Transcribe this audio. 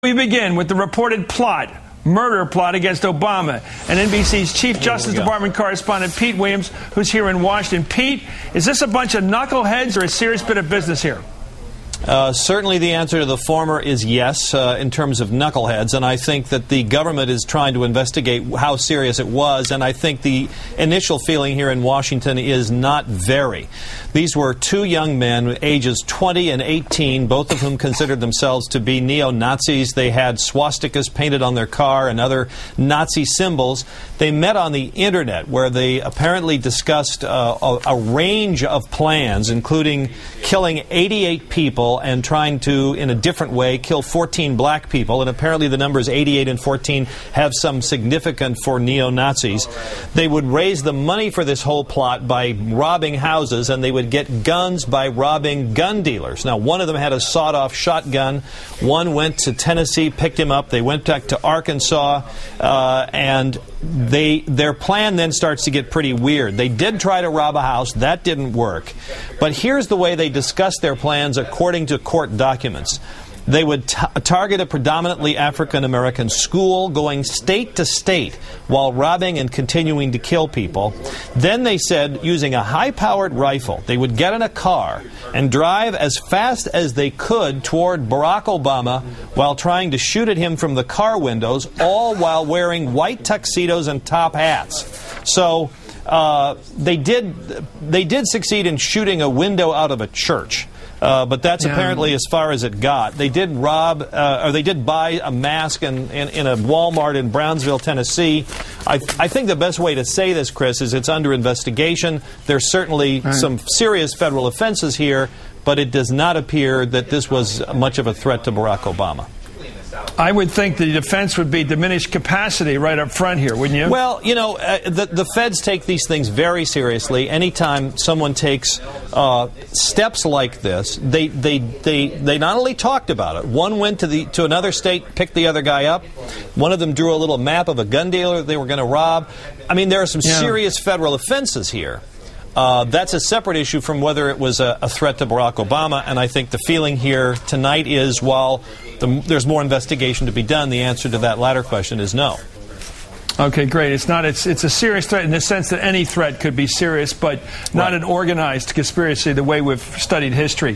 We begin with the reported murder plot against Obama, and NBC's Chief Justice Department correspondent Pete Williams, who's here in Washington. Pete, is this a bunch of knuckleheads or a serious bit of business here? Certainly the answer to the former is yes, in terms of knuckleheads, and I think that the government is trying to investigate how serious it was, and I think the initial feeling here in Washington is not very. These were two young men, ages 20 and 18, both of whom considered themselves to be neo-Nazis. They had swastikas painted on their car and other Nazi symbols. They met on the Internet, where they apparently discussed a range of plans, including killing 88 people and trying to, in a different way, kill 14 black people. And apparently the numbers 88 and 14 have some significance for neo-Nazis. They would raise the money for this whole plot by robbing houses, and they would get guns by robbing gun dealers. Now, one of them had a sawed-off shotgun. One went to Tennessee, picked him up. They went back to Arkansas, and their plan then starts to get pretty weird. They did try to rob a house. That didn't work. But here's the way they discussed their plans according to court documents. They would target a predominantly African-American school, going state to state while robbing and continuing to kill people. Then they said, using a high-powered rifle, they would get in a car and drive as fast as they could toward Barack Obama while trying to shoot at him from the car windows, all while wearing white tuxedos and top hats. So they did succeed in shooting a window out of a church. But that's apparently as far as it got. They did they did buy a mask in a Walmart in Brownsville, Tennessee. I think the best way to say this, Chris, is it's under investigation. There's certainly some serious federal offenses here, but it does not appear that this was much of a threat to Barack Obama. I would think the defense would be diminished capacity right up front here, wouldn't you? Well, you know, the feds take these things very seriously. Anytime someone takes steps like this, they not only talked about it. One went to another state, picked the other guy up. One of them drew a little map of a gun dealer they were going to rob. I mean, there are some serious federal offenses here. That's a separate issue from whether it was a threat to Barack Obama, and I think the feeling here tonight is, while there's more investigation to be done, the answer to that latter question is no. Okay, great. It's a serious threat in the sense that any threat could be serious, but not an organized conspiracy the way we've studied history.